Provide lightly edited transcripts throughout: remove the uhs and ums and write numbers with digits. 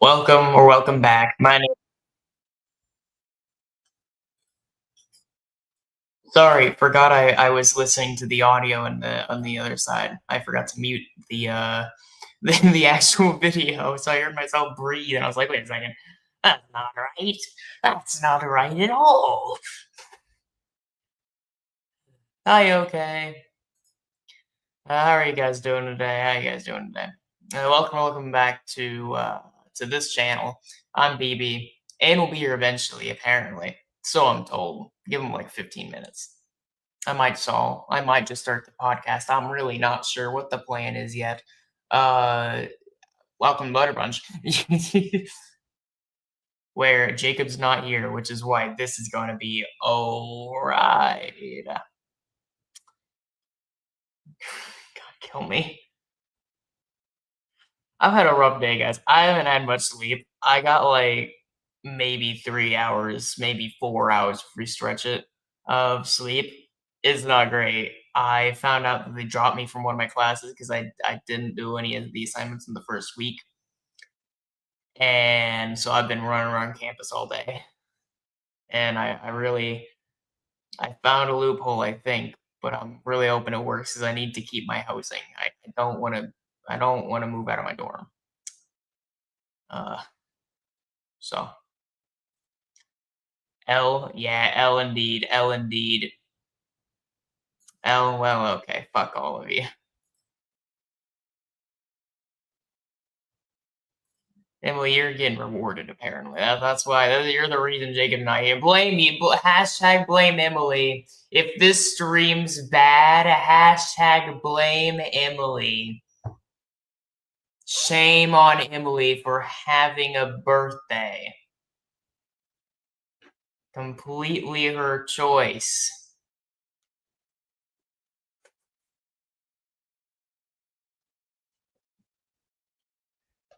Welcome or welcome back. My name. Sorry, forgot I was listening to the audio on the other side. I forgot to mute the the actual video, so I heard myself breathe, and I was like, wait a second, that's not right. That's not right at all. Hi, okay. How are you guys doing today? How you guys doing today? Welcome back to this channel. I'm BB, and will be here eventually, apparently. So I'm told. Give him like 15 minutes. I might just start the podcast. I'm really not sure what the plan is yet. Uh, welcome to Butter Bunch, where Jacob's not here, which is why this is going to be all right. God, kill me. I've had a rough day, guys. I haven't had much sleep. I got like maybe 3 hours, maybe 4 hours if we stretch it of sleep. It's not great. I found out that they dropped me from one of my classes because I didn't do any of the assignments in the first week. And so I've been running around campus all day. And I really I found a loophole, I think, but I'm really hoping it works because I need to keep my housing. I don't want to move out of my dorm. Uh so yeah, L indeed, L indeed. L, well, okay, fuck all of you. Emily, you're getting rewarded apparently. That's why you're the reason Jacob not here. Blame me. Hashtag blame Emily. If this stream's bad, hashtag blame Emily. Shame on Emily for having a birthday. Completely her choice.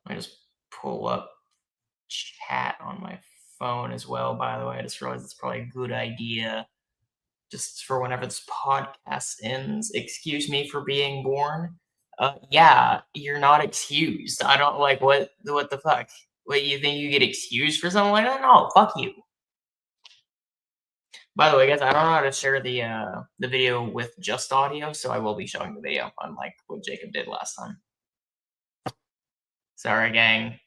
I just pull up chat on my phone as well, by the way. I just realized it's probably a good idea just for whenever this podcast ends. Excuse me for being born. Yeah, you're not excused. I don't like what the fuck. What, you think you get excused for something like that? No, fuck you. By the way, guys, I don't know how to share the video with just audio, so I will be showing the video, unlike what Jacob did last time. Sorry, gang.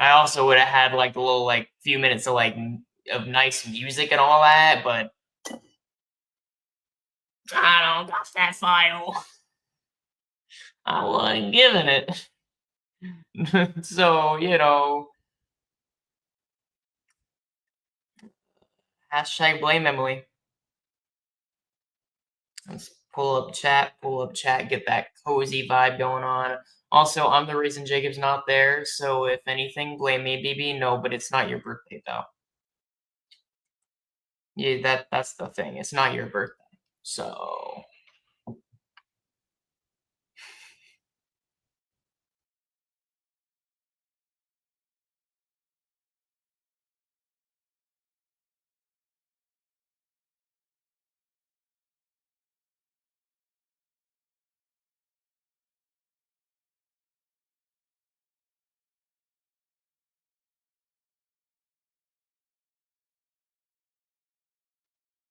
I also would have had like a little like few minutes of like of nice music and all that, but I don't got that file. I wasn't given it. So, hashtag blame Emily. Let's pull up chat, get that cozy vibe going on. Also, I'm the reason Jacob's not there, so if anything, blame me, BB. No, but it's not your birthday though. Yeah, that's the thing. It's not your birthday. So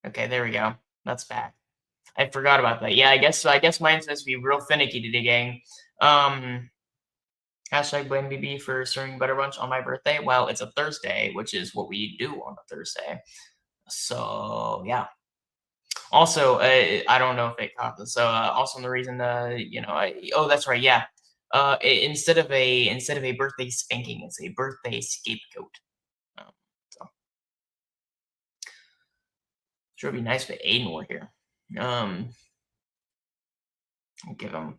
okay, there we go. That's back. I forgot about that. Yeah, I guess mine's supposed to be real finicky today, gang. Um Hashtag blame BB for serving butter brunch on my birthday. Well, it's a Thursday, which is what we do on a Thursday. So yeah. Also, I don't know if they caught this. So also the reason, oh, that's right, yeah. Instead of a birthday spanking, it's a birthday scapegoat. So sure, it'd be nice if Aiden were here. I'll give him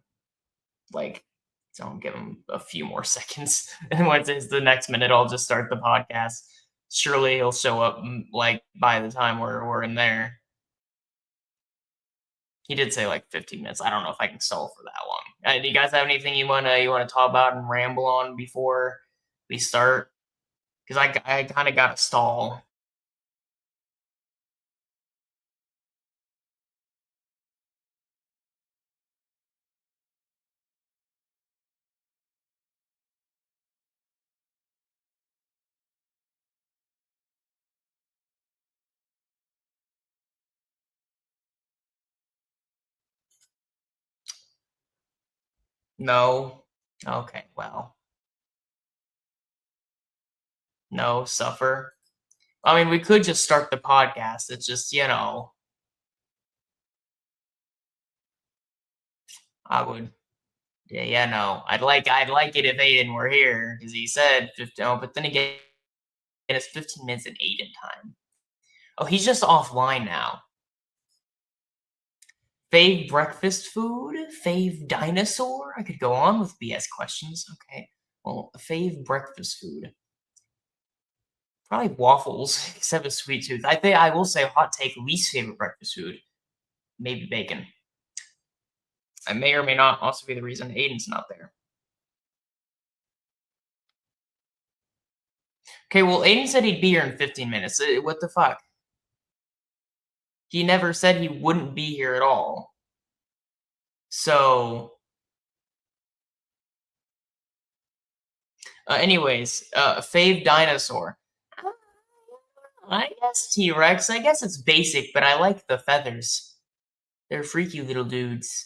like, don't give him a few more seconds, and once it's the next minute, I'll just start the podcast. Surely he'll show up like by the time we're in there. He did say like 15 minutes. I don't know if I can stall for that long. Do you guys have anything you wanna talk about and ramble on before we start? Because I kind of got to stall. No. Okay, well. No, suffer. I mean, we could just start the podcast. It's just, I would. Yeah, no. I'd like it if Aiden were here, because he said 15. Oh, but then again, it's 15 minutes in Aiden time. Oh, he's just offline now. Fave breakfast food? Fave dinosaur? I could go on with BS questions. Okay. Well, fave breakfast food. Probably waffles, except a sweet tooth. I think I will say hot take, least favorite breakfast food. Maybe bacon. I may or may not also be the reason Aiden's not there. Okay, well, Aiden said he'd be here in 15 minutes. What the fuck? He never said he wouldn't be here at all. So, anyways, fave dinosaur. I guess T-Rex. I guess it's basic, but I like the feathers. They're freaky little dudes.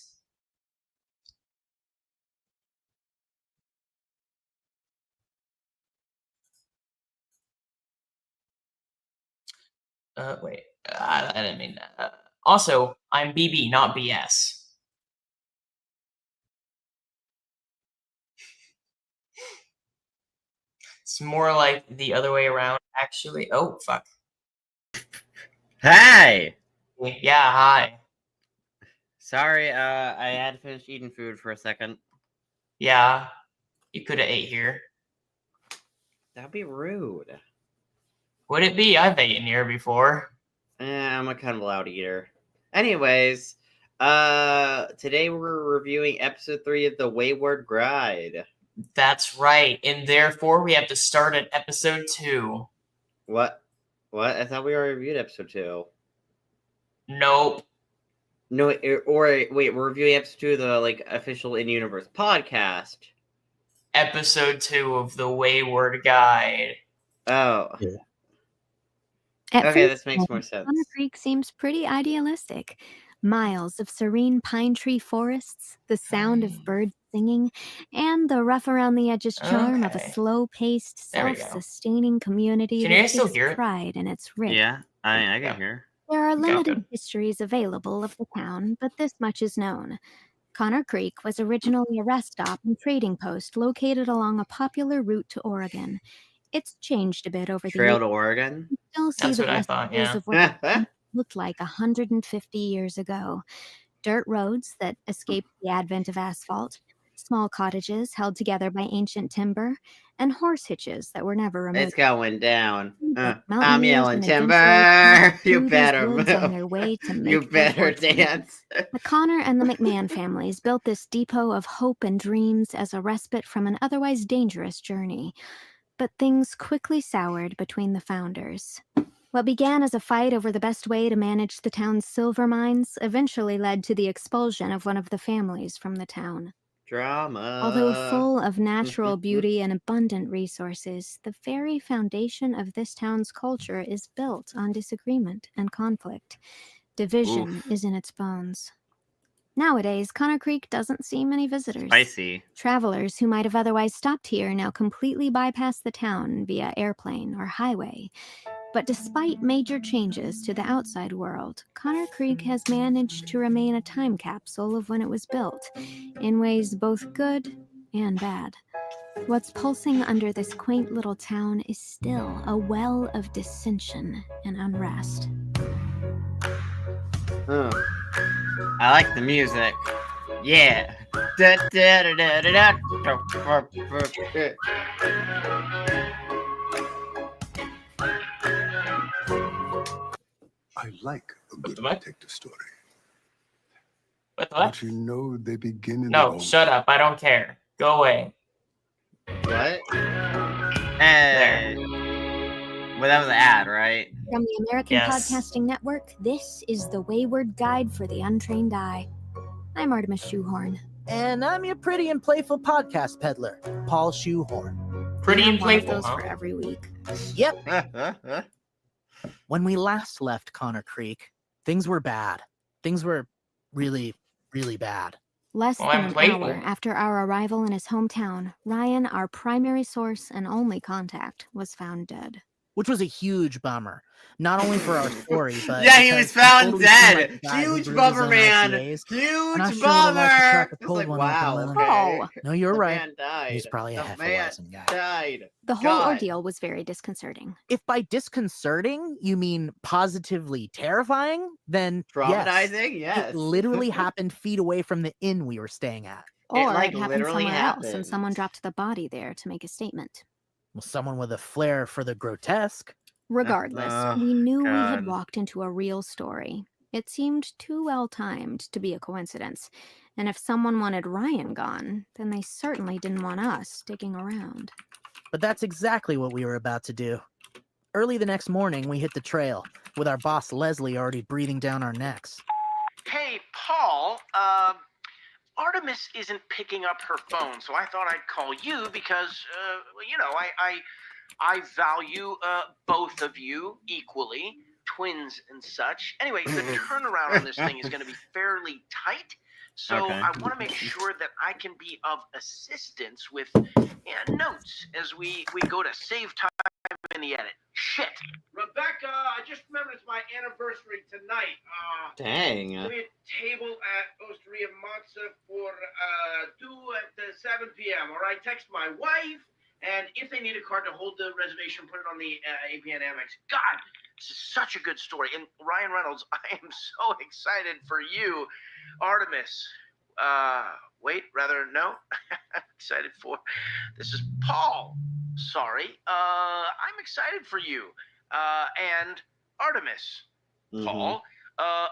Wait. I didn't mean that. Also, I'm BB, not BS. It's more like the other way around, actually. Oh, fuck. Hi! Yeah, hi. Sorry, I had to finish eating food for a second. Yeah, you could have ate here. That'd be rude. Would it be? I've eaten here before. I'm a kind of loud eater. Anyways, today we're reviewing episode 3 of the WAYWARD Guide. That's right, and therefore we have to start at episode 2. What? I thought we already reviewed episode 2. Nope. No, wait, we're reviewing episode 2 of the, official In-Universe podcast. Episode 2 of the WAYWARD Guide. Oh. Yeah. Okay, this makes more sense. Connor Creek seems pretty idealistic. Miles of serene pine tree forests, the sound of birds singing, and the rough around the edges charm of a Okay. slow-paced, There we go. self-sustaining community Can you that guys still takes hear it? pride in its rich. Yeah, I Yeah. can hear. There are Okay. limited histories available of the town, but this much is known. Connor Creek was originally a rest stop and trading post located along a popular route to Oregon. It's changed a bit over the Trail years. to Oregon? You still see That's the what I thought, vestiges yeah. of what the town looked like 150 years ago. Dirt roads that escaped the advent of asphalt, small cottages held together by ancient timber, and horse hitches that were never removed. It's going down. I'm Mountaineers yelling and timber. adventurers You through these better woods on move. their way to make You their better fortune. dance. The Connor and the McMahon families built this depot of hope and dreams as a respite from an otherwise dangerous journey. But things quickly soured between the founders. What began as a fight over the best way to manage the town's silver mines eventually led to the expulsion of one of the families from the town. Drama. Although full of natural beauty and abundant resources, the very foundation of this town's culture is built on disagreement and conflict. Division is in its bones. Nowadays, Connor Creek doesn't see many visitors. Spicy. Travelers who might have otherwise stopped here now completely bypass the town via airplane or highway. But despite major changes to the outside world, Connor Creek has managed to remain a time capsule of when it was built, in ways both good and bad. What's pulsing under this quaint little town is still a well of dissension and unrest. I like the music. Yeah. Da, da, da, da, da, da. I like a good What? detective story. What the But what? you know they begin in No, their own shut up. I don't care. Go away. What? Hey. Well, that was an ad, right? From the American Yes. Podcasting Network, this is the WAYWARD Guide for the Untrained Eye. I'm Artemis Shoehorn. And I'm your pretty and playful podcast peddler, Paul Shoehorn. Pretty We and have one of playful, those huh? for every week. Yep, when we last left Connor Creek, things were bad. Things were really, really bad. Less Well, than I'm an playful. hour after our arrival in his hometown, Ryan, our primary source and only contact, was found dead. Which was a huge bummer. Not only for our story, but Yeah, he because was found totally seemed like dead. the guy who Huge brewed his bummer, own man. IPAs. Not Huge sure what it like to bummer. crack a It's cold like, one wow, open, okay. Oh. No, you're The right. man died. He's probably a The man Hefeweizen guy. died. The whole God. ordeal was very disconcerting. If by disconcerting you mean positively terrifying, then yes. Traumatizing? Yes. It literally happened feet away from the inn we were staying at. Or like, it happened literally somewhere else and happened. someone dropped the body there to make a statement. Well, someone with a flair for the grotesque. Regardless, Oh, we knew we had God. walked into a real story. It seemed too well timed to be a coincidence. And if someone wanted Ryan gone, then they certainly didn't want us sticking around. But that's exactly what we were about to do. Early the next morning, we hit the trail, with our boss Leslie already breathing down our necks. Hey, Paul, Artemis isn't picking up her phone, so I thought I'd call you because, I value both of you equally, twins and such. Anyway, the turnaround on this thing is going to be fairly tight, so Okay. I want to make sure that I can be of assistance with notes as we go to save time in the edit. Shit. Rebecca, I just remembered it's my anniversary tonight. Dang. Give me a table at Osteria Matza for 2 at 7 p.m. All right, text my wife, and if they need a card to hold the reservation, put it on the APN Amex. God, this is such a good story. And Ryan Reynolds, I am so excited for you, Artemis. Excited for. This is Paul. Sorry. I'm excited for you. And Artemis. Paul.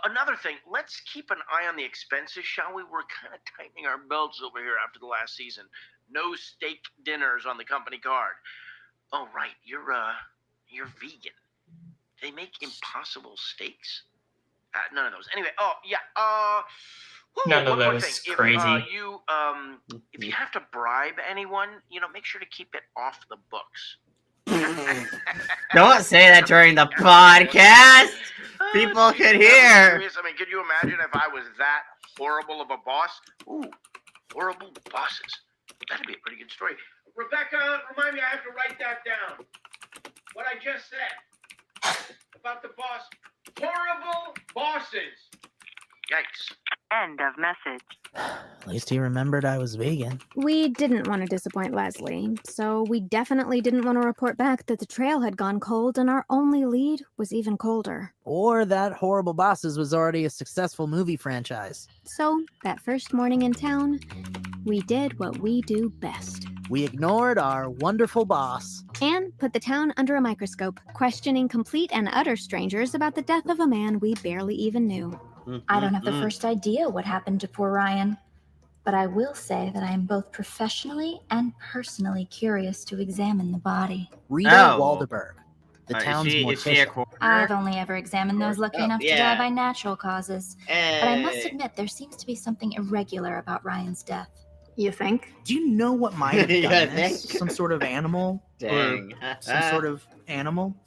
Another thing, let's keep an eye on the expenses, shall we? We're kind of tightening our belts over here after the last season. No steak dinners on the company card. Oh, right, you're vegan. They make impossible steaks? None of those. Anyway, None of one more those. thing. Crazy. If you have to bribe anyone, make sure to keep it off the books. Don't say that during the podcast. People could hear. Serious. I mean, could you imagine if I was that horrible of a boss? Ooh, horrible bosses. That'd be a pretty good story. Rebecca, remind me I have to write that down. What I just said about the boss. Horrible bosses. Yikes. End of message. At least he remembered I was vegan. We didn't want to disappoint Leslie, so we definitely didn't want to report back that the trail had gone cold and our only lead was even colder. Or that Horrible Bosses was already a successful movie franchise. So, that first morning in town, we did what we do best. We ignored our wonderful boss. And put the town under a microscope, questioning complete and utter strangers about the death of a man we barely even knew. I don't have the first idea what happened to poor Ryan, but I will say that I am both professionally and personally curious to examine the body. Rita Oh. Waldberg, the town's Is she a mortician. coroner? I've only ever examined those lucky Oh, enough to yeah. die by natural causes, but I must admit there seems to be something irregular about Ryan's death. You think? Do you know what might have You done this? think? Some sort of animal? Dang. Or some sort of animal?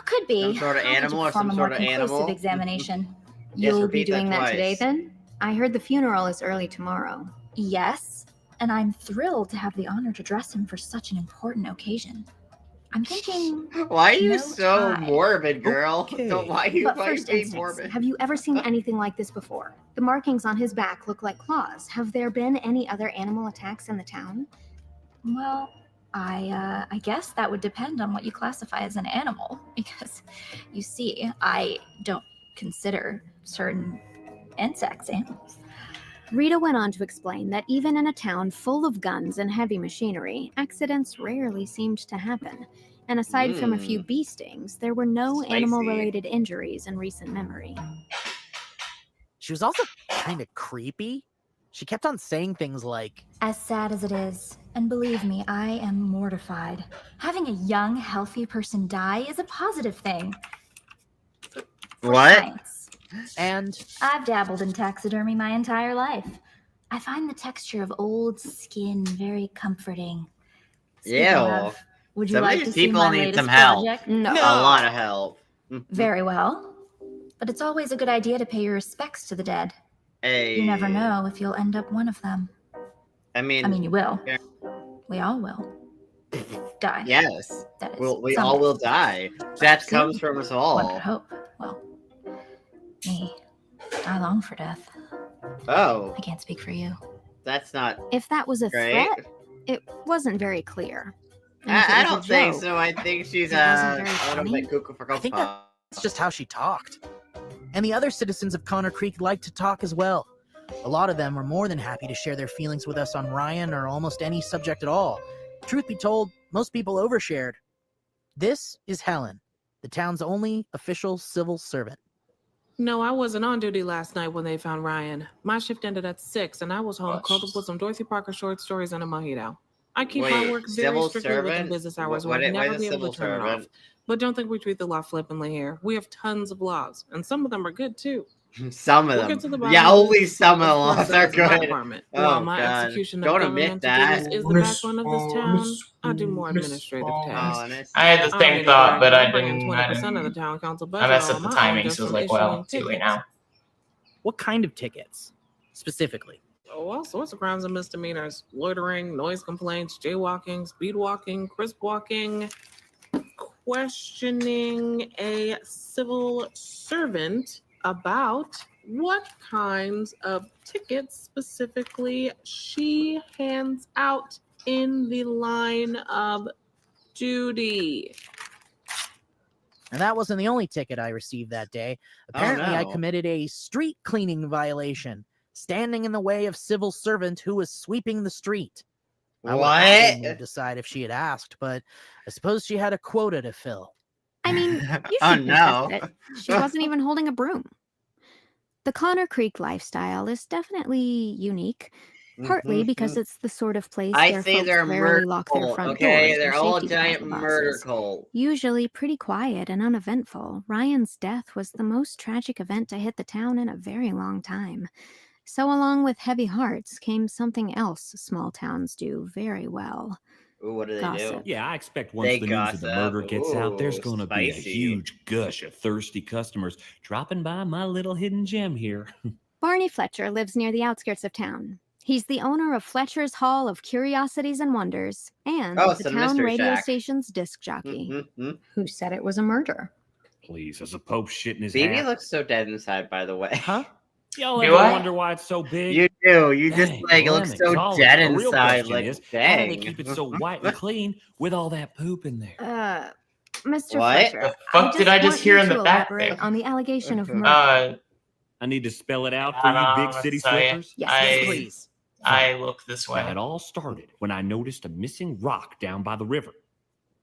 Could be. Some sort of I'll need to animal or perform some a more sort of conclusive animal? examination. Yes, You'll be repeat that doing that today twice. then? I heard the funeral is early tomorrow. Yes, and I'm thrilled to have the honor to dress him for such an important occasion. I'm thinking, Why are you No so tie. morbid, girl? Okay. Why are you But why you first being instance, morbid? have you ever seen anything like this before? The markings on his back look like claws. Have there been any other animal attacks in the town? well, I guess that would depend on what you classify as an animal, because you see, I don't consider certain insects animals. Rita went on to explain that even in a town full of guns and heavy machinery, accidents rarely seemed to happen. And aside from a few bee stings, there were no Spicy. animal-related injuries in recent memory. She was also kind of creepy. She kept on saying things like, As sad as it is, and believe me, I am mortified. Having a young, healthy person die is a positive thing. For What? science. and I've dabbled in taxidermy my entire life. I find the texture of old skin very comforting. Speaking Ew. of, would you Some of like these to see people my need latest some help. project? No. A lot of help. Very well. But it's always a good idea to pay your respects to the dead. You never know if you'll end up one of them. I mean, you will. yeah. We all will. Die. Yes. That is, We all someday. will die. Death comes from us One all. could hope. Well, me. I long for death. Oh, I can't speak for you. that's not If that was a great. threat, it wasn't very clear. And if it I was a don't think joke, so. I think she's it wasn't very a little funny. bit cuckoo for I think Cocoa that's just how she talked. And the other citizens of Connor Creek liked to talk as well. A lot of them were more than happy to share their feelings with us on Ryan or almost any subject at all. Truth be told, most people overshared. This is Helen, the town's only official civil servant. No, I wasn't on duty last night when they found Ryan. My shift ended at 6, and I was home curled up with some Dorothy Parker short stories and a mojito. I keep my work very civil strictly within servant? business hours, What- where I'd why never the be able civil to turn it servant? off. But don't think we treat the law flippantly here. We have tons of laws, and some of them are good too. Some of We'll get them. to the bottom Yeah, of only this. some of Of them course, are that's my good. department. Oh, While my God. execution Don't of admit governmental that. duties is the backbone of this town, I do more administrative tasks. Honest. I had the I don't same need to thought, brag, but I I'm bringing didn't. 20% of the town council I budget messed on up the my own timing, just so it was from like, well, issuing too late tickets. now. What kind of tickets, specifically? Oh, all sorts of crimes and misdemeanors: loitering, noise complaints, jaywalking, speed walking, crisp walking, questioning a civil servant about what kinds of tickets specifically she hands out in the line of duty. And that wasn't the only ticket I received that day. Apparently, I no. committed a street cleaning violation, standing in the way of civil servant who was sweeping the street. I would have happily What? decide if she had asked, but I suppose she had a quota to fill. I mean, you Oh, should no. contest it. She wasn't even holding a broom. The Connor Creek lifestyle is definitely unique, partly because it's the sort of place I where say folks they're a rarely murder lock their cult, front okay? doors or They're all a safety giant deposit murder boxes. cult. Usually pretty quiet and uneventful, Ryan's death was the most tragic event to hit the town in a very long time. So along with heavy hearts came something else small towns do very well. Ooh, what do they Gossip. do? Yeah, I expect once They the news of the gossip. murder gets out, there's Ooh, going to be a spicy. huge gush of thirsty customers dropping by my little hidden gem here. Barney Fletcher lives near the outskirts of town. He's the owner of Fletcher's Hall of Curiosities and Wonders and Oh, the it's a town mystery radio shack. station's disc jockey. Mhm. Who said it was a murder? Please, is the Pope shitting his Baby hat? looks so dead inside, by the way. Huh? Y'all Do ever I? wonder why it's so big? You do. You just Dang, like well, look that so makes all dead the real inside. question Like, is, dang. how do they keep it so white and clean with all that poop in there? Mr. What? Fletcher, The fuck did I just want hear you in to the back elaborate there? on the allegation of murder. I need to spell it out I for don't you know big what to city tell you. slippers. Yes, I- Please. I look this Now, way. it all started when I noticed a missing rock down by the river.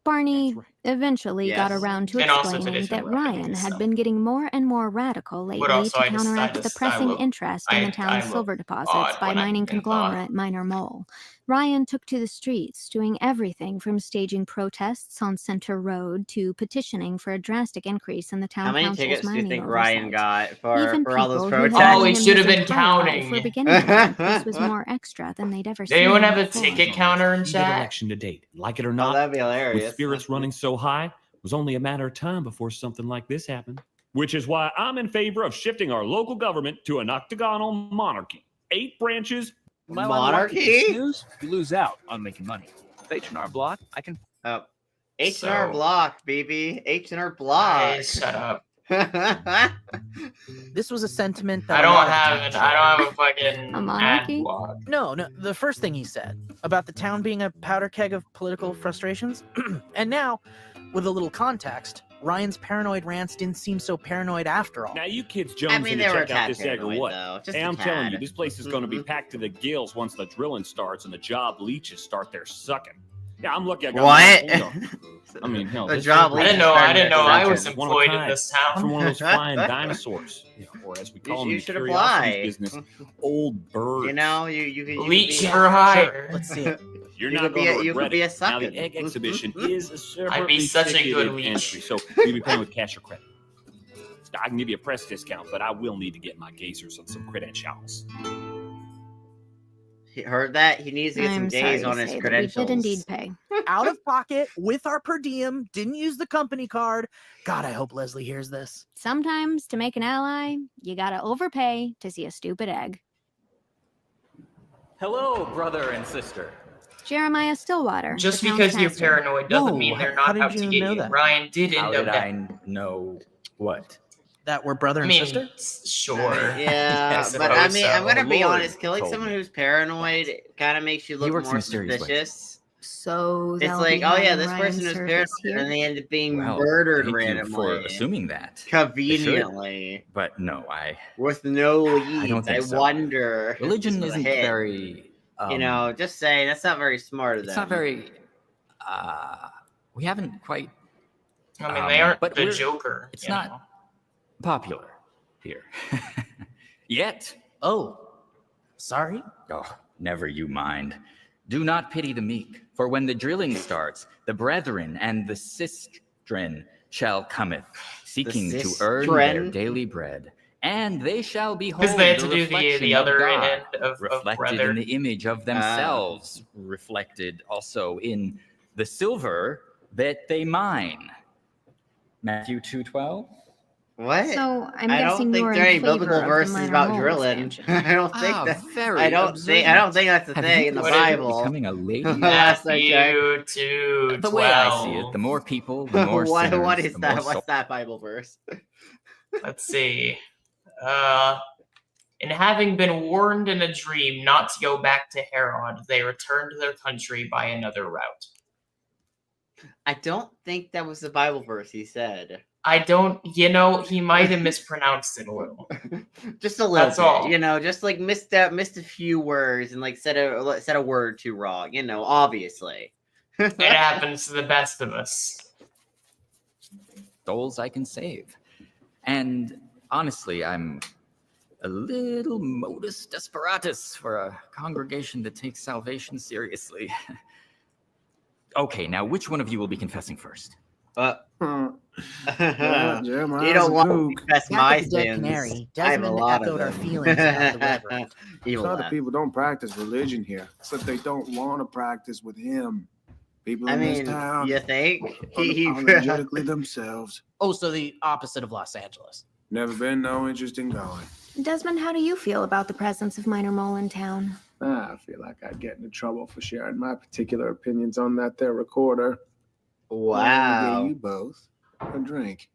Barney That's right. eventually got Yes. around to And also explaining today's my that weapon Ryan against had them. been getting more and more radical lately also to I just- counteract the pressing look- interest in the town's look silver deposits odd by when I'm mining in thought. conglomerate Miner Mole. Ryan took to the streets, doing everything from staging protests on Center Road to petitioning for a drastic increase in the town How many council's tickets do you mining think oversight. Ryan got Even for all those people who had protests? Oh, known he him should his have been entire life counting. were beginning to think this was more extra than they'd ever Did seen anyone him have a before. ticket counter in Good chat? election to date. Like it or Oh, not, that'd be hilarious. with spirits running so high, it was only a matter of time before something like this happened. Which is why I'm in favor of shifting our local government to an octagonal monarchy. 8 branches. Monarchy? Snooze, you lose out on making money. With H&R Block, I can. Oh, H&R So- Block, baby. H&R Block. Hey, shut up. This was a sentiment that I a don't lot of have the an. town I shared. don't have a fucking A monarchy? ad block. No, the first thing he said about the town being a powder keg of political frustrations. And now, with a little context, Ryan's paranoid rants didn't seem so paranoid after all. Now, you kids jonesing I mean, to they were a check out tad this egg or paranoid, what? though. Just Hey, a I'm telling you, tad. this place is going to be packed to the gills once the drilling starts and the job leeches start their sucking. Yeah, I'm lucky I got What? my own window. I mean, hell, The this job thing- I didn't know. I didn't know I was One of a employed in kind. this From town. one of those flying dinosaurs, or as we call them in You the should curiosities apply. business, old birds. You know, you could Leech be, for hire. Let's see it. You're you not could be going a- to you could regret be a it. Now, the suckin'. egg exhibition is a separately I'd be such a good ticketed leech. entry, so you'll be paying with cash or credit. I can give you a press discount, but I will need to get my gazers and some credentials. He heard that? He needs to get some I'm sorry days to on his say that credentials. we did indeed pay. out of pocket with our per diem, didn't use the company card. God, I hope Leslie hears this. Sometimes to make an ally, you gotta overpay to see a stupid egg. Hello, brother and sister. Jeremiah Stillwater. Just the town's because you're pastor. paranoid doesn't Whoa, mean they're how not did out to you get know you. that? Ryan did How end did up I dead. know what? That we're brother I and mean, sister? sure. Yeah, I but I suppose mean, so. I'm gonna The be Lord honest. Killing told someone me. who's paranoid kind of makes you He look works in more mysterious ways. suspicious. So It's they'll like, be oh yeah, having this Ryan person is serve paranoid, us here? and they end up being Well, murdered thank you for randomly, assuming that. conveniently, But no, with no leads. I don't think so. wonder. if Religion this was a isn't hit. very. Just saying, that's not very smart of them. It's not very. We haven't quite. I mean, they aren't but the we're- Joker. It's you not know? popular here yet. Oh, sorry. Oh, never you mind. Do not pity the meek, for when the drilling starts, the brethren and the sistren shall cometh, seeking to earn their sistren? daily bread, and they shall behold Because they had the to do reflection the of other God, end of reflected brother. in the image of themselves, reflected also in the silver that they mine. Matthew 2:12. What? So I'm I guessing don't think you're there are in any biblical favor of the verses minor about mole drilling. expansion. I don't think that. Very I don't think that's the Have thing you in the considered Bible. becoming a lady? Last I checked. Matthew 2:12. The way I see it, the more people, the more what sinners, is the that? more What's that Bible verse? Let's see. And having been warned in a dream not to go back to Herod, they returned to their country by another route. I don't think that was the Bible verse he said. I don't, he might have mispronounced it a little. Just a little That's bit, all. just like missed a few words and like said a word too wrong, obviously. It happens to the best of us. souls I can save. And honestly, I'm a little modus desperatus for a congregation that takes salvation seriously. Okay, now which one of you will be confessing first? Jeremiah's You don't a want to kook. confess Back my at the Dead sins. Canary, I have a Desmond lot of echoed our them. feelings about the Reverend. Evil Some of the laugh. people don't practice religion here, except they don't want to practice with him. People I in this mean, town you think? are unapologetically themselves. Oh, so the opposite of Los Angeles. Never been no interest in going. Desmond, how do you feel about the presence of Minor Mole in town? I feel like I'd get into trouble for sharing my particular opinions on that there recorder. I Wow. gave you both a drink.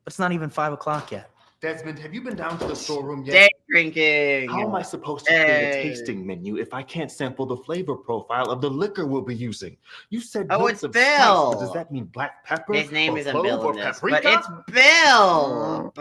It's not even 5 o'clock yet. Desmond, have you been down to the storeroom yet? Day drinking. How am I supposed to create a Hey. tasting menu if I can't sample the flavor profile of the liquor we'll be using? You said Oh, notes it's of spice, Bill. but does that mean black pepper? His name or isn't clove Bill or in this, paprika? but it's Bill.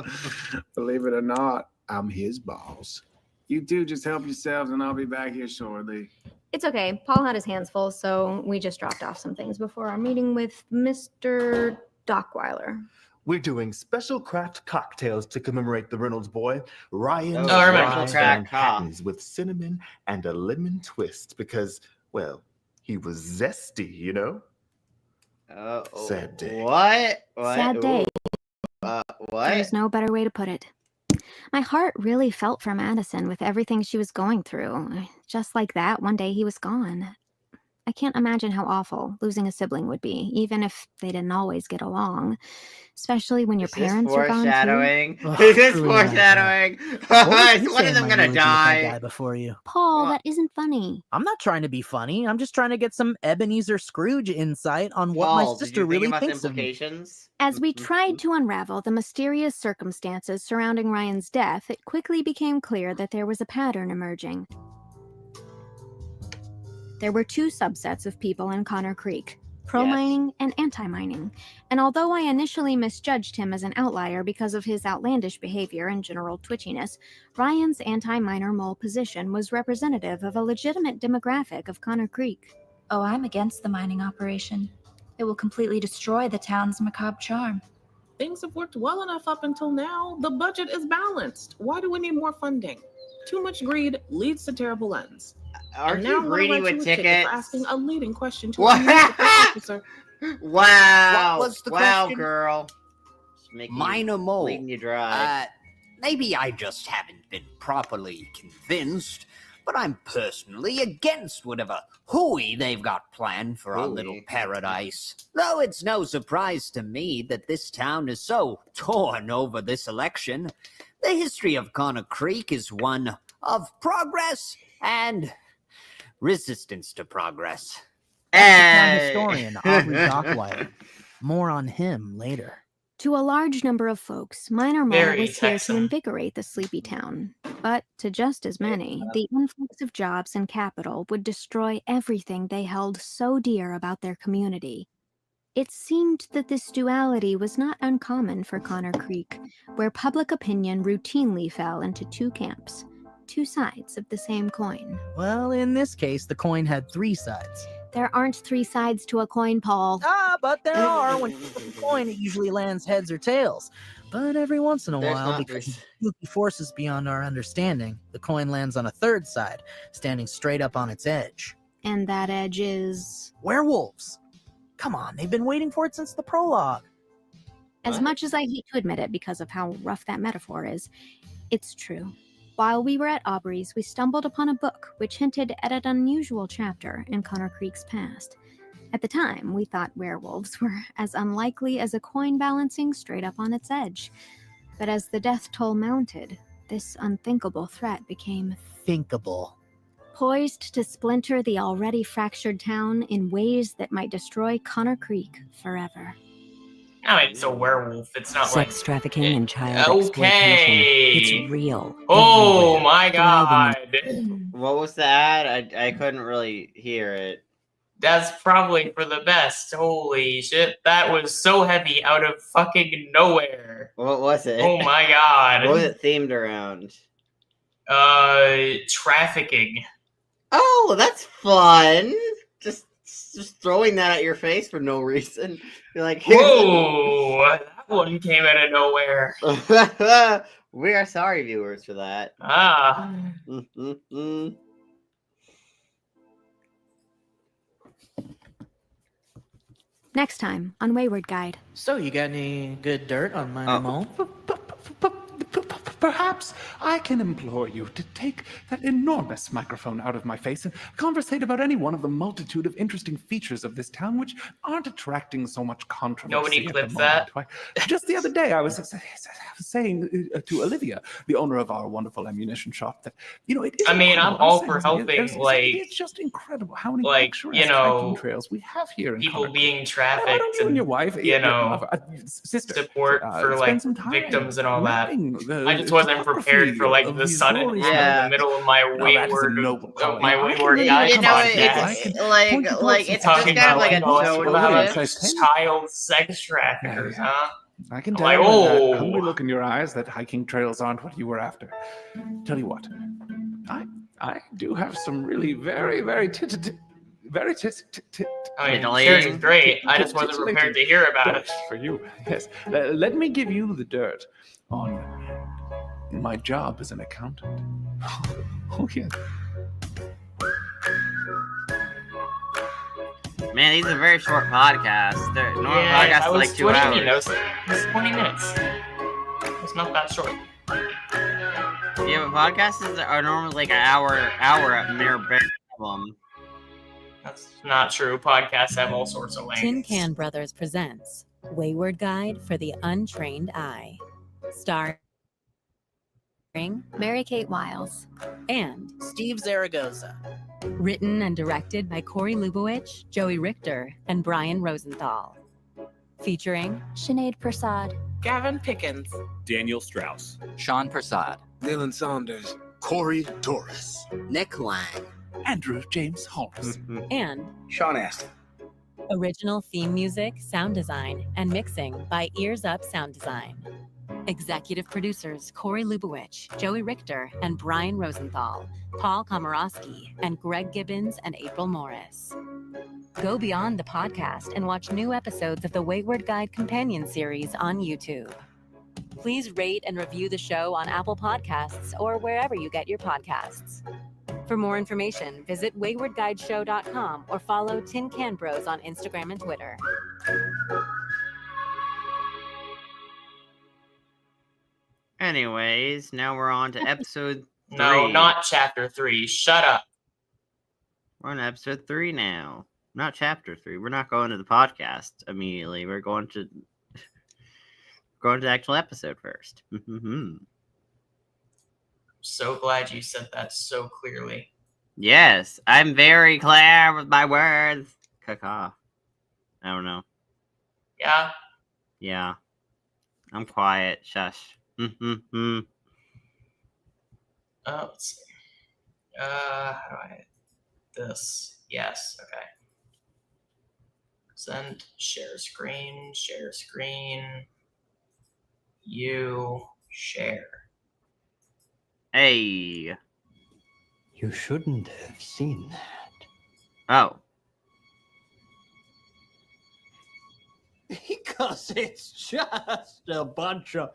Believe it or not, I'm his boss. You two just help yourselves and I'll be back here shortly. It's okay. Paul had his hands full, so we just dropped off some things before our meeting with Mr. Dockweiler. We're doing special craft cocktails to commemorate the Reynolds boy, Ryan's Oh, I remember. Rye Craft Manhattans with cinnamon and a lemon twist because, well, he was zesty, you know? Sad day. What? Sad day. What? There's no better way to put it. My heart really felt for Madison with everything she was going through. Just like that, one day he was gone. I can't imagine how awful losing a sibling would be, even if they didn't always get along. Especially when your Is this parents are gone too. foreshadowing? Ugh, Is this truly not. foreshadowing? What would you One say of them my gonna religion if I die. die before you? Paul, What? that isn't funny. I'm not trying to be funny. I'm just trying to get some Ebenezer Scrooge insight on what Paul, my did sister you think really about the thinks of me. implications? As we tried to unravel the mysterious circumstances surrounding Ryan's death, it quickly became clear that there was a pattern emerging. There were two subsets of people in Connor Creek, pro-mining and anti-mining, and although I initially misjudged him as an outlier because of his outlandish behavior and general twitchiness, Ryan's anti-miner mole position was representative of a legitimate demographic of Connor Creek. Oh, I'm against the mining operation. It will completely destroy the town's macabre charm. Things have worked well enough up until now. The budget is balanced. Why do we need more funding? Too much greed leads to terrible ends. Aren't And now you I'm gonna greedy write with you a ticket tickets? for asking a leading question to What? a municipal officer. Wow. What was the wow, question? girl. Just making you- Minor mole. Leading you dry. Maybe I just haven't been properly convinced. but I'm personally against whatever hooey they've got planned for our little Hooey. paradise. Though it's no surprise to me that this town is so torn over this election. The history of Connor Creek is one of progress and resistance to progress. That's the town historian, Aubrey Dockweiler. More on him later. To a large number of folks, Minor Mole Very was here to Texan. invigorate the sleepy town. But to just as many, the influx of jobs and capital would destroy everything they held so dear about their community. It seemed that this duality was not uncommon for Connor Creek, where public opinion routinely fell into two camps, two sides of the same coin. Well, in this case, the coin had 3 sides. There aren't 3 sides to a coin, Paul. But there are. When you flip a coin, it usually lands heads or tails. But every once in a There's while, not because three- of spooky forces beyond our understanding, the coin lands on a 3rd side, standing straight up on its edge. And that edge is... Werewolves. Come on, they've been waiting for it since the prologue. As much as I hate to admit it because of how rough that metaphor is, it's true. While we were at Aubrey's, we stumbled upon a book which hinted at an unusual chapter in Connor Creek's past. At the time, we thought werewolves were as unlikely as a coin balancing straight up on its edge. But as the death toll mounted, this unthinkable threat became Thinkable. poised to splinter the already fractured town in ways that might destroy Connor Creek forever. I mean, it's a werewolf. It's not like... Sex trafficking and child exploitation. It's Okay. real. Oh everywhere. my god. What was that? I couldn't really hear it. That's probably for the best. Holy shit. That was so heavy out of fucking nowhere. What was it? Oh my god. What was it themed around? Trafficking. Oh, that's fun. Just throwing that at your face for no reason. You're like, Whoa, that one came out of nowhere. we are sorry, viewers, for that. Ah. Next time on Wayward Guide. So, you got any good dirt on Minor Mole? Perhaps I can implore you to take that enormous microphone out of my face and conversate about any one of the multitude of interesting features of this town which aren't attracting so much controversy. Nobody at clipped the that. moment. Why, just the other day, I was saying to Olivia, the owner of our wonderful ammunition shop, that it is. I mean, I'm incredible. all saying for it, helping, it's just incredible how many like, picturesque hiking trails we have here in people Connor Creek. being trafficked Why don't you and your wife, sister, support for spend like some time victims and all that. learning the I just wasn't prepared for like of the these sudden stories. in the middle of my Now, that is a wayward noble calling. my I can wayward really- guy You know, podcast. it's like it's just talking kind of about like a about tone child sex traffickers, huh? I can I'm tell like, you by that oh. hungry look in your eyes that hiking trails aren't what you were after. Tell you what, I do have some really very I mean, sure, it's great. I just wasn't prepared to hear about it. for you. Yes, let me give you the dirt on my job as an accountant. Oh yes. Man, these are very short podcasts. They're normal Yeah, podcasts I are was like 2 20 hours. minutes. It's 20 minutes. It's not that short. Yeah, but podcasts are normally like an hour at mere minimum. That's not true. Podcasts have all sorts of Tin lengths. Can Brothers presents Wayward Guide for the Untrained Eye. Starring Mary-Kate Wiles and Steve Zaragoza. written and directed by Corey Lubowich, Joey Richter, and Brian Rosenthal. Featuring Sinead Prasad, Gavin Pickens, Daniel Strauss, Sean Prasad, Dylan Saunders, Corey Torres, Nick Lang, Andrew James Holmes, and Sean Astin. original theme music, sound design, and mixing by Ears Up Sound Design. Executive producers Corey Lubowich, Joey Richter, and Brian Rosenthal, Paul Komorowski, and Greg Gibbons and April Morris. Go beyond the podcast and watch new episodes of the Wayward Guide Companion Series on YouTube. Please rate and review the show on Apple Podcasts or wherever you get your podcasts. For more information, visit waywardguideshow.com or follow Tin Can Bros on Instagram and Twitter. Anyways, now we're on to episode No, not chapter 3. Shut up. We're on episode 3 now. Not chapter 3. We're not going to the podcast immediately. We're going to the actual episode first. So glad you said that so clearly. Yes, I'm very clear with my words. Caca. I don't know. Yeah? Yeah. I'm quiet. Shush. Let's see. How do I... This. Yes, okay. Send, share screen, you, share. Hey. You shouldn't have seen that. Oh. Because it's just a bunch of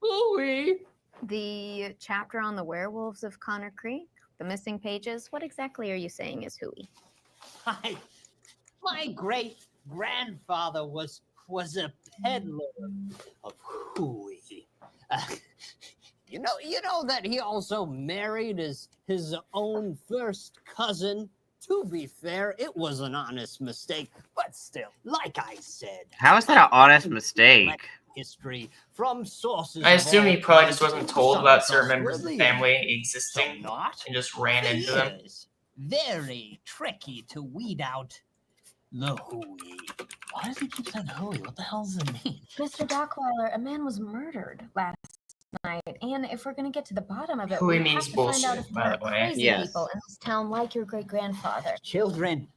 hooey. The chapter on the werewolves of Connor Creek, the missing pages, what exactly are you saying is hooey? My great-grandfather was a peddler of hooey. You know that he also married his own first cousin. To be fair, it was an honest mistake, but still, like I said. How is that an honest mistake? History from sources. I assume he probably just wasn't told about certain members of the family existing and just ran into them. Very tricky to weed out the hooey. Why does he keep saying hooey? What the hell does it mean? Mr. Dockweiler, a man was murdered last night, and if we're gonna get to the bottom of it, Hooey we means have to find out bullshit, if by there are the way. crazy Yes. people in this town like your great-grandfather. Children,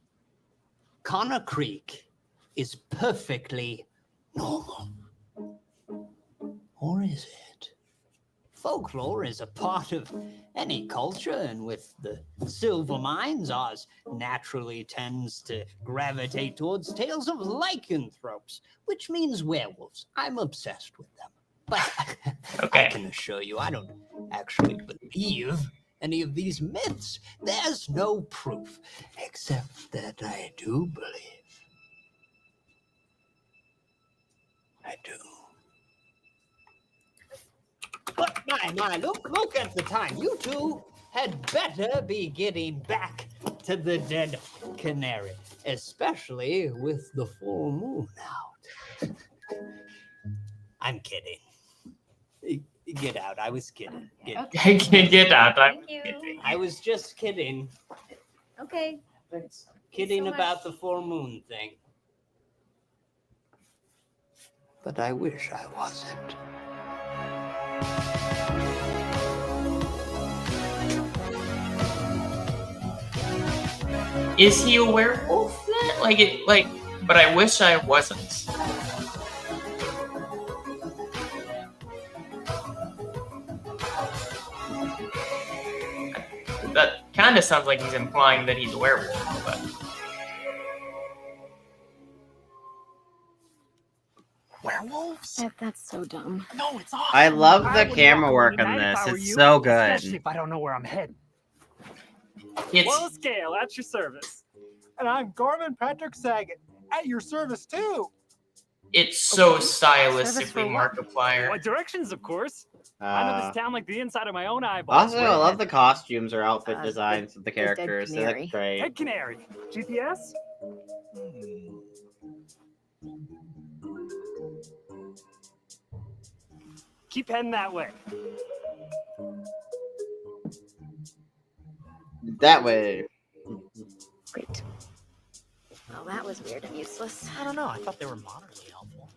Connor Creek is perfectly normal. Or is it? Folklore is a part of any culture, and with the silver mines, ours naturally tends to gravitate towards tales of lycanthropes, which means werewolves. I'm obsessed with them. But I can assure you, I don't actually believe any of these myths. There's no proof, except that I do believe. I do. But my, look at the time. You two had better be getting back to the dead canary, especially with the full moon out. I'm kidding. Get out. I was kidding. Get out. I was just kidding. Okay. Kidding so about the full moon thing. But I wish I wasn't. Is he a werewolf then? But I wish I wasn't. That kind of sounds like he's implying that he's a werewolf, but... Werewolves? That's so dumb. No, it's awesome. I love the would camera walk work along on at night this. if I were It's you, so good. Especially if I don't know where I'm heading. It's... Low scale at your service. And I'm Gorman Patrick Saget at your service too. It's so Service for stylistically what? Markiplier. What directions, of course. I know Uh, this town like the inside of my own eyeballs. Also, I love the costumes or outfit Uh, designs of the characters. They look great. Dead Canary. GPS? Keep heading that way. That way. Great. Well, that was weird and useless. I don't know. I thought they were moderately helpful.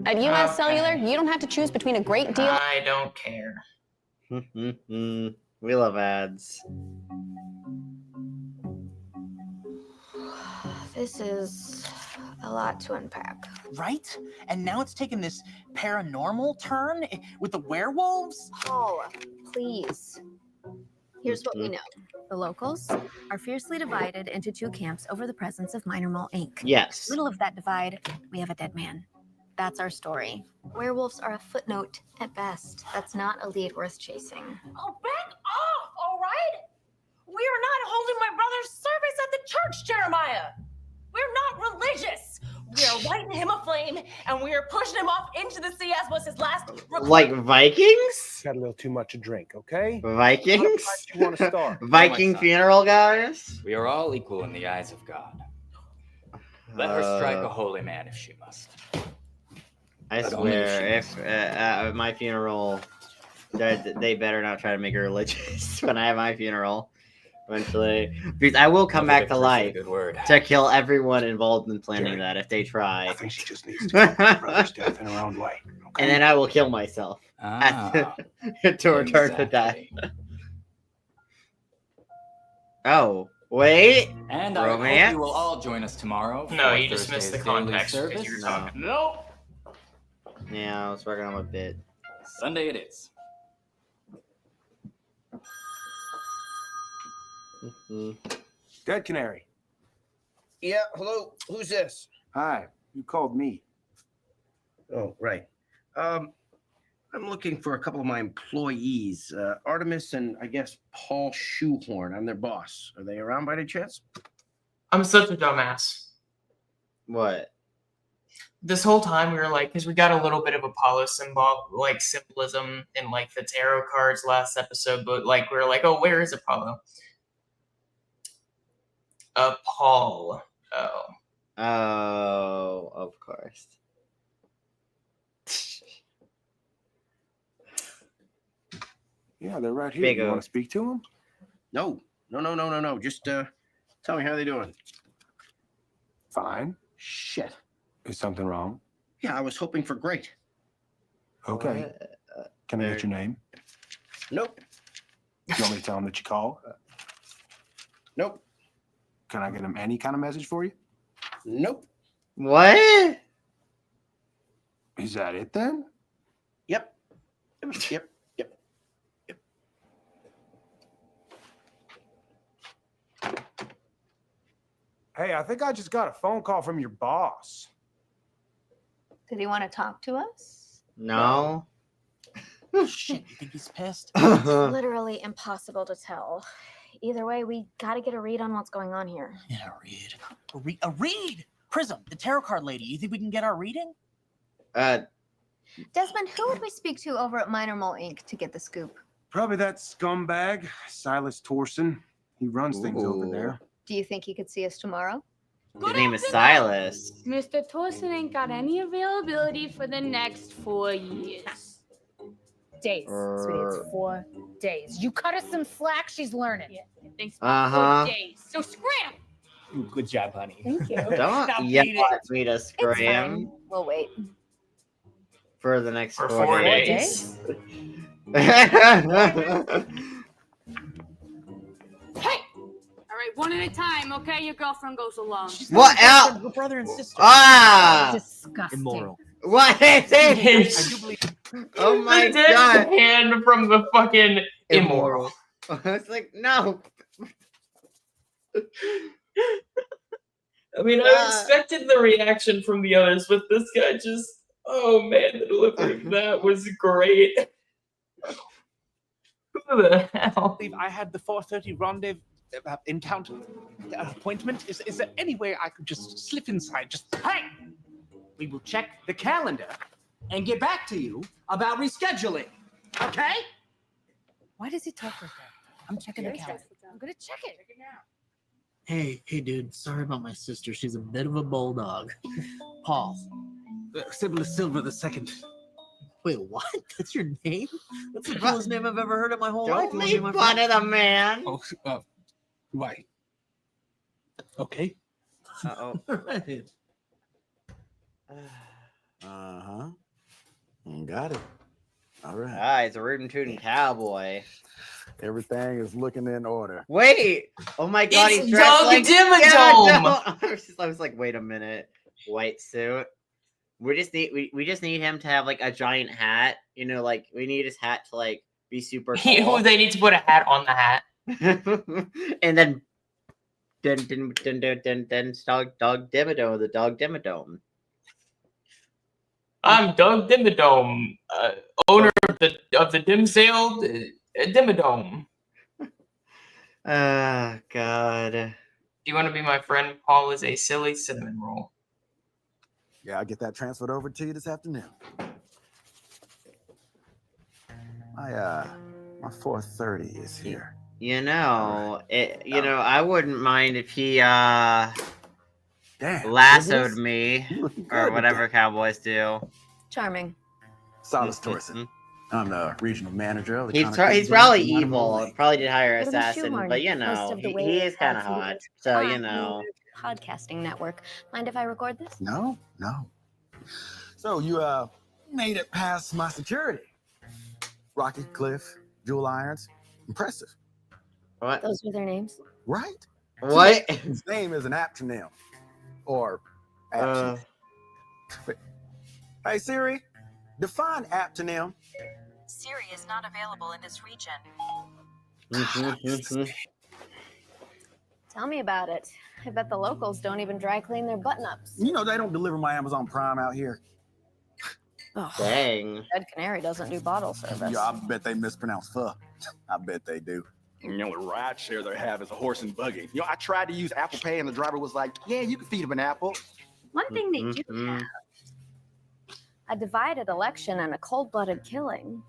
At US Cellular, you don't have to choose between a great deal. I don't care. We love ads. This is a lot to unpack. Right? And now it's taken this paranormal turn with the werewolves? Paul, please. Here's what we know. The locals are fiercely divided into two camps over the presence of Minor Mole Inc. Yes. In the middle of that divide, we have a dead man. That's our story. Werewolves are a footnote at best. That's not a lead worth chasing. Oh, back off, all right? We are not holding my brother's service at the church, Jeremiah. We're not religious. We are lighting him aflame, and we are pushing him off into the sea as was his last. Like Vikings? Had a little too much to drink, okay? Vikings? You want to start? Viking funeral, guys? We are all equal in the eyes of God. Let her strike a holy man if she must. I But only if swear, she if at my funeral, they better not try to make her religious when I have my funeral. Eventually, because I will come back to life to kill everyone involved in planning that if they try. I think she just needs to get her brother's death in her own way. And then I will kill myself to return to death. Oh, wait. And I hope romance? you will all join us tomorrow. No, for you just missed the Thursday's daily context because service. you were talking. Nope. Yeah, I was working on a bit. Sunday it is. Dead Canary. Yeah, hello. Who's this? Hi. You called me. Oh, right. I'm looking for a couple of my employees, Artemis and I guess Paul Shoehorn. I'm their boss. Are they around by any chance? I'm such a dumbass. What? This whole time we were like, because we got a little bit of Apollo symbolism in like the tarot cards last episode, but like we were like, oh, where is Apollo? Paul. Oh. Oh, of course. Yeah, they're right here. Big You O. want to speak to them? No. Just tell me how they're doing. Fine. Shit. Is something wrong? Yeah, I was hoping for great. Okay. Can I get your name? Nope. You want me to tell them that you called? Nope. Can I get them any kind of message for you? Nope. What? Is that it then? Yep. Hey, I think I just got a phone call from your boss. Did he want to talk to us? No. Shit, you think he's pissed? It's literally impossible to tell. Either way, we gotta get a read on what's going on here. Yeah, a read? Prism, the tarot card lady. You think we can get our reading? Desmond, who would we speak to over at Minor Mole Inc. to get the scoop? Probably that scumbag, Silas Torson. He runs things over there. Do you think he could see us tomorrow? His name is Silas. Mr. Torson ain't got any availability for the next 4 years. Days, sweetie. It's 4 days. You cut her some slack. She's learning. Yeah, thanks. Uh-huh. 4 days. So scram. Good job, honey. Thank you. Don't yell at me to It's scram fine. We'll wait. for the next For 4 4 days. Hey! All right, one at a time, okay? Your girlfriend goes alone. What out? Her brother and sister. Ah! Disgusting. Immoral. What is it? I do believe. Oh my The dead god. hand from the fucking immoral. It's like, no. I mean, I expected the reaction from the others, but this guy just, oh man, the delivery of that was great. Who the hell? I had the 4:30 rendezvous encounter appointment. Is there any way I could just slip inside? Just Hey! We will check the calendar and get back to you about rescheduling. Okay? Why does he talk like that? I'm checking the calendar. I'm gonna check it. Hey, dude. Sorry about my sister. She's a bit of a bulldog. Paul. Sibyl Silver II. Wait, what? That's your name? That's the coolest name I've ever heard in my whole life. Don't make fun of the man. Oh, why? Okay. Uh-oh. Right. Uh-huh. Got it. All right. Ah, it's a rootin' tootin' cowboy. Everything is looking in order. Wait! Oh my god, It's he's dressed Doug like Dimmadome! I was like, wait a minute. White suit. We just need him to have like a giant hat. You know, like we need his hat to like be super tall. They need to put a hat on the hat. And then Doug Dimmadome, the Doug Dimmadome. I'm Doug Dimmadome, owner of the Dim Sale Dimmadome. Oh god. Do you want to be my friend? Paul is a silly cinnamon roll. Yeah, I'll get that transferred over to you this afternoon. My 430 is here. You know, I wouldn't mind if he lassoed me or whatever cowboys do. Charming. Silas Torson. I'm the regional manager of the He's probably evil. Probably did hire an assassin, but you know, he is kind of hot. So you know. Podcasting network. Mind if I record this? No. So you made it past my security. Rocky Cliff, Jewel Irons. Impressive. What? Those were their names? Right. What? His name is an aptonym. Or aptonym. Hey Siri, define aptonym. Siri is not available in this region. Tell me about it. I bet the locals don't even dry clean their button-ups. You know they don't deliver my Amazon Prime out here. Oh, dang. Red Canary doesn't do bottle service. Yeah, I bet they mispronounce pho. I bet they do. You know, the ride share they have is a horse and buggy. You know, I tried to use Apple Pay and the driver was like, yeah, you can feed him an apple. One thing they do have, a divided election and a cold-blooded killing.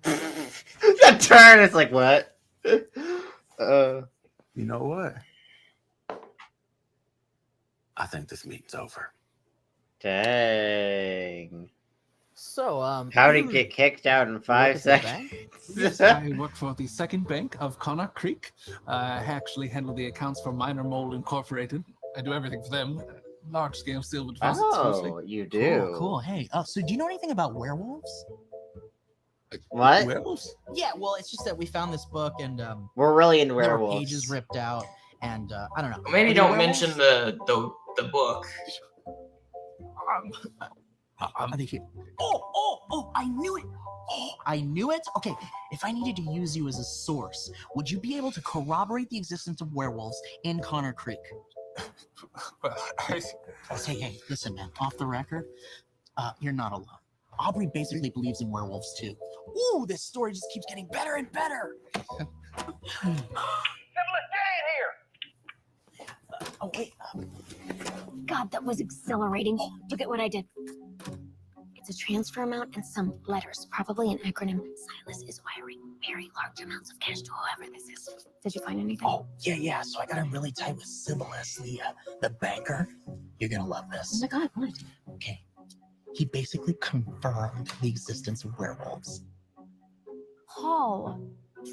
That turn is like, what? You know what? I think this meeting's over. Dang. So, how'd he get kicked out in 5 seconds? Yes, I work for the second bank of Connaught Creek. I actually handle the accounts for Minor Mole Incorporated. I do everything for them. Large-scale silver deposits. Oh, you do. Cool. Hey, so do you know anything about werewolves? What? Werewolves? Yeah, well, it's just that we found this book and we're really into there were werewolves. pages ripped out, and I don't know. Maybe don't mention the book. Are they here? Oh! I knew it. Oh, I knew it. Okay, if I needed to use you as a source, would you be able to corroborate the existence of werewolves in Connor Creek? Hey, listen, man. Off the record, you're not alone. Aubrey basically believes in werewolves too. Ooh, this story just keeps getting better and better. Oh wait. God, that was exhilarating. Look at what I did. It's a transfer amount and some letters, probably an acronym. Silas is wiring very large amounts of cash to whoever this is. Did you find anything? Oh, yeah. So I got in really tight with Sibyllus, the banker. You're gonna love this. Oh my God, what? Okay. He basically confirmed the existence of werewolves. Paul,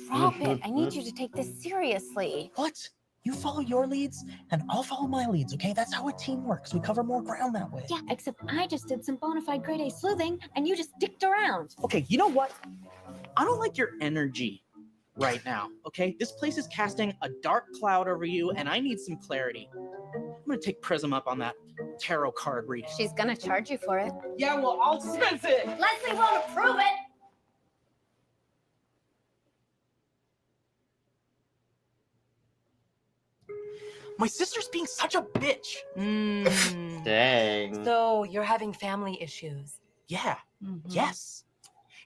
drop it. I need you to take this seriously. What? You follow your leads, and I'll follow my leads, okay? That's how a team works. We cover more ground that way. Yeah, except I just did some bona fide grade A sleuthing, and you just dicked around. Okay, you know what? I don't like your energy right now, okay? This place is casting a dark cloud over you, and I need some clarity. I'm gonna take Prism up on that tarot card reading. She's gonna charge you for it. Yeah, well, I'll dispense it. Leslie won't approve it. My sister's being such a bitch. Dang. So you're having family issues. Yeah. Yes.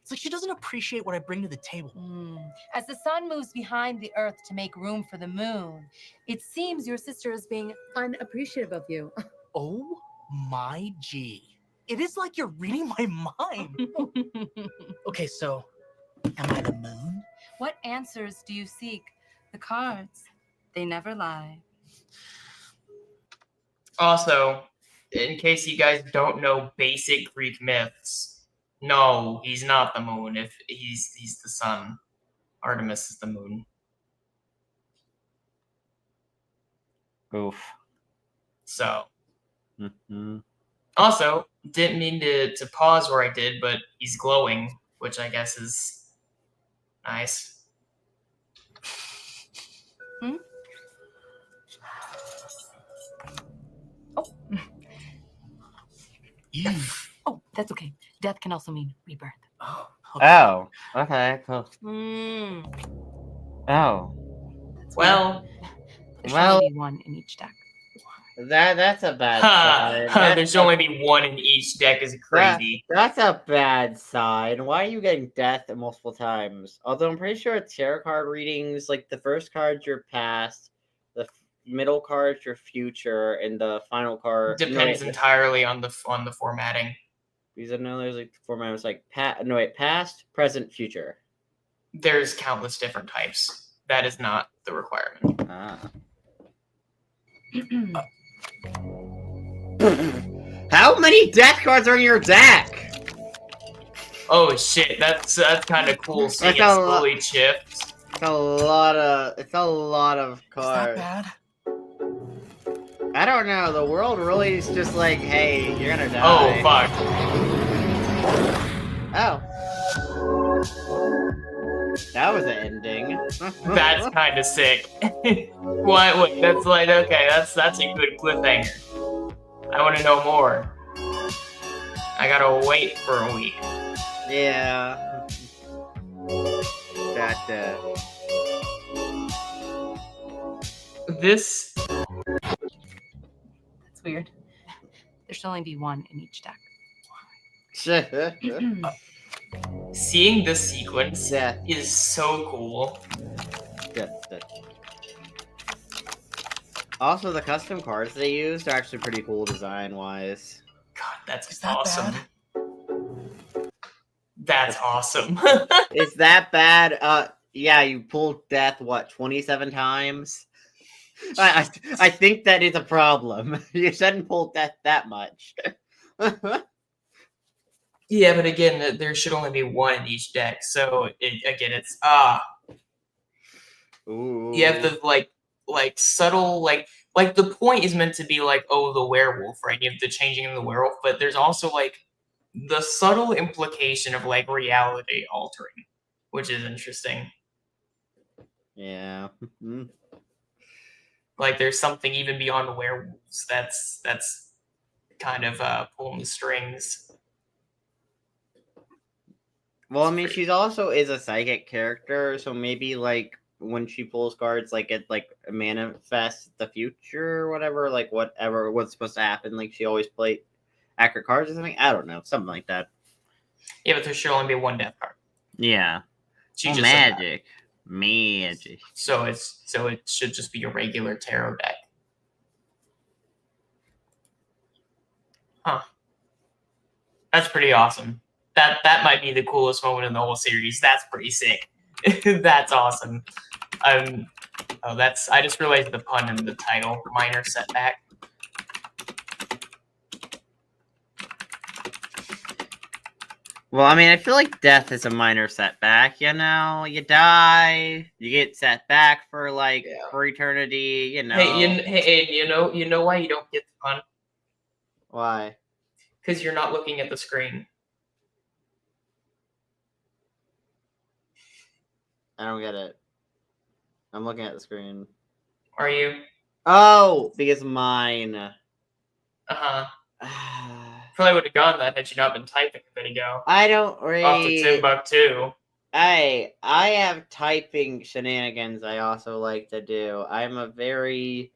It's like she doesn't appreciate what I bring to the table. As the sun moves behind the earth to make room for the moon, it seems your sister is being unappreciative of you. Oh my G. It is like you're reading my mind. Okay, so am I the moon? What answers do you seek? The cards, they never lie. Also, in case you guys don't know basic Greek myths, no, he's not the moon. If he's the sun, Artemis is the moon. Oof. So, also didn't mean to pause where I did, but he's glowing, which I guess is nice. Oh, that's okay. Death can also mean rebirth. Oh, okay, cool. Oh. Well, There should only be one in each deck. That's a bad sign. There should only be one in each deck is crazy. That's a bad sign. Why are you getting death multiple times? Although I'm pretty sure tarot card readings, like the first card you're past, the middle card's your future, and the final card depends entirely on the formatting. Because I know there's like format was like past, present, future. There's countless different types. That is not the requirement. How many death cards are in your deck? Oh shit, that's kind of cool. Seeing it slowly shift. It's a lot of cards. Is that bad? I don't know. The world really is just like, hey, you're gonna die. Oh fuck. Oh. That was an ending. That's kind of sick. What? Wait, that's like okay. That's a good cliffhanger. I want to know more. I gotta wait for a week. Yeah. This. That's weird. There should only be one in each deck. Seeing this sequence is so cool. Also, the custom cards they used are actually pretty cool design-wise. God, that's awesome. That's awesome. Is that bad? Yeah, you pulled death, what, 27 times? I think that is a problem. You shouldn't pull death that much. Yeah, but again, there should only be one in each deck, so it's Ooh. You have to like subtle like the point is meant to be like, oh, the werewolf, right? You have the changing of the werewolf, but there's also like the subtle implication of like reality altering, which is interesting. Yeah. Like there's something even beyond the werewolves that's kind of pulling the strings. Well, I mean, she's also is a psychic character, so maybe like when she pulls cards, like it like manifests the future or whatever, like whatever what's supposed to happen. Like she always played accurate cards or something. I don't know, something like that. Yeah, but there should only be one death card. Yeah. She just magic. So it should just be a regular tarot deck. Huh. That's pretty awesome. That might be the coolest moment in the whole series. That's pretty sick. That's awesome. I just realized the pun in the title, minor setback. Well, I mean, I feel like death is a minor setback, you know? You die, you get set back for like for eternity, you know. Hey, you know why you don't get the pun? Why? Because you're not looking at the screen. I don't get it. I'm looking at the screen. Are you? Oh, because mine. Uh-huh. Probably would have gone that had you not been typing a bit ago. I don't read. Off to Timbuktu. I have typing shenanigans I also like to do. I'm a very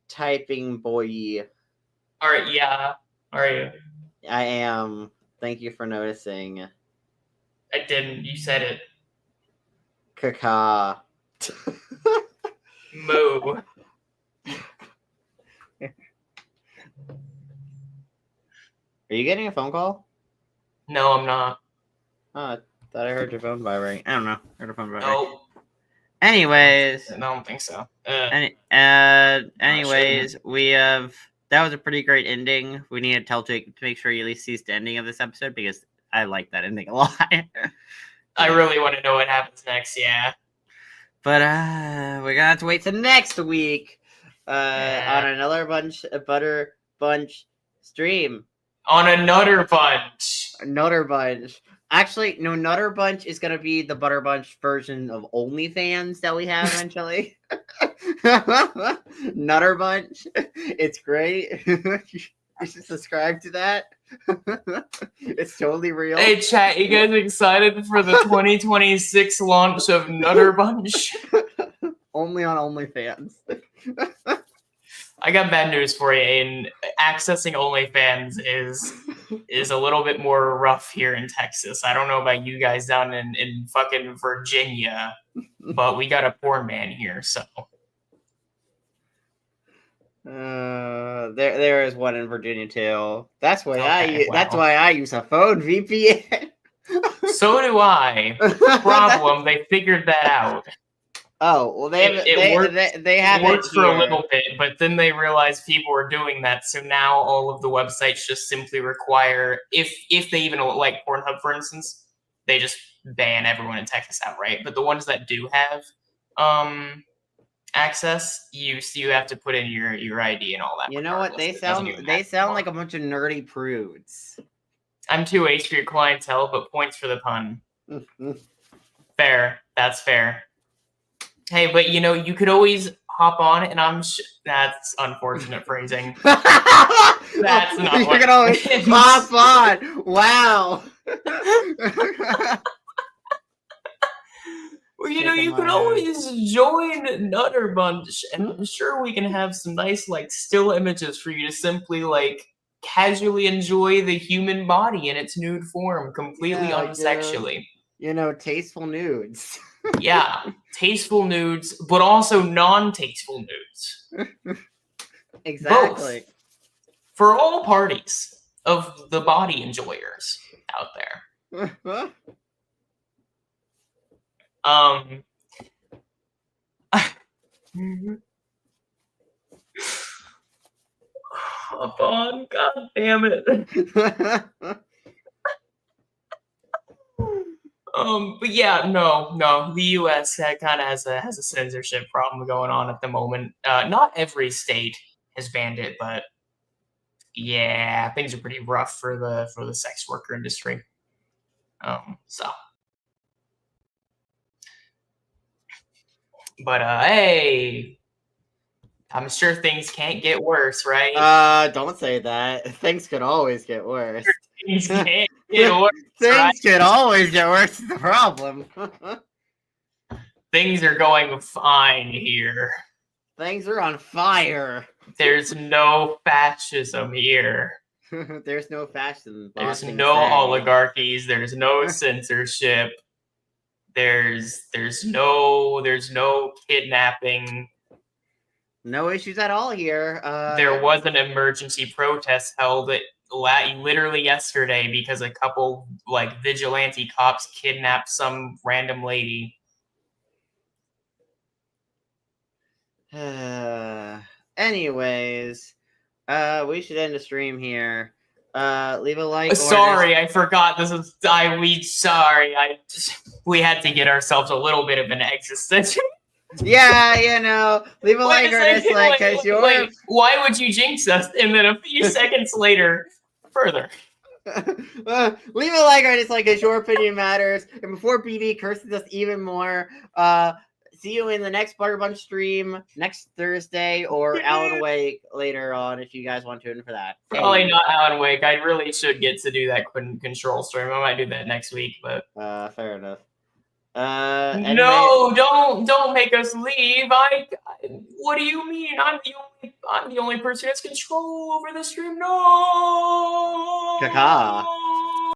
typing boy. Alright, yeah. Are you? I am. Thank you for noticing. I didn't. You said it. Caca. Moo. Are you getting a phone call? No, I'm not. Oh, I thought I heard your phone vibrate. I don't know. Heard a phone vibrate. Nope. Anyways. I don't think so. Anyways, we have... That was a pretty great ending. We need to tell Jake to make sure he at least sees the ending of this episode because I like that ending a lot. I really want to know what happens next, yeah. But we're gonna have to wait till next week on another Butter Bunch stream. On a Nutter Bunch. Nutter Bunch. Actually, no, Nutter Bunch is gonna be the Butter Bunch version of OnlyFans that we have eventually. Nutter Bunch. It's great. You should subscribe to that. It's totally real. Hey chat, you guys excited for the 2026 launch of Nutter Bunch? Only on OnlyFans. I got bad news for you, and accessing OnlyFans is a little bit more rough here in Texas. I don't know about you guys down in fucking Virginia, but we got a poor man here, so. There is one in Virginia too. That's why Okay, that's well. why I use a phone VPN. So do I. Problem, they figured that out. Oh well, they have it worked for a here. little bit, but then they realized people were doing that. So now all of the websites just simply require, if they even like Pornhub, for instance, they just ban everyone in Texas outright. But the ones that do have access, you have to put in your ID and all that. You know what? They sound like a bunch of nerdy prudes. I'm too ace for your clientele, but points for the pun. Fair. That's fair. Hey, but you know, you could always hop on, and that's unfortunate phrasing. That's not You what can always hop on. Wow. Well, you know, you could always join Nutter Bunch, and I'm sure we can have some nice, like, still images for you to simply, like, casually enjoy the human body in its nude form, completely unsexually. You know, tasteful nudes. Yeah, tasteful nudes, but also non-tasteful nudes. Exactly. Both. For all parties of the body enjoyers out there. Hop on, god damn it. But yeah, no, the U.S. kind of has a censorship problem going on at the moment. Not every state has banned it, but yeah, things are pretty rough for the sex worker industry. So, but hey, I'm sure things can't get worse, right? Don't say that. Things could always get worse. Things can't get worse. Things could always get worse. Is the problem. Things are going fine here. Things are on fire. There's no fascism here. There's no fascism. There's no oligarchies. There's no censorship. There's no kidnapping. No issues at all here. There was an emergency protest held literally yesterday because a couple like vigilante cops kidnapped some random lady. Anyways, we should end the stream here. Leave a like. Sorry, I forgot. We had to get ourselves a little bit of an existential. Yeah, you know, leave a like or dislike because you're. Why would you jinx us? And then a few seconds later, further. Leave a like or dislike because your opinion matters. And before BB curses us even more, see you in the next Butter Bunch stream next Thursday or Alan Wake later on if you guys want to tune in for that. Probably not Alan Wake. I really should get to do that control stream. I might do that next week, but fair enough. Anyway. No, don't make us leave. What do you mean? I'm the only person who has control over the stream. No. Caca.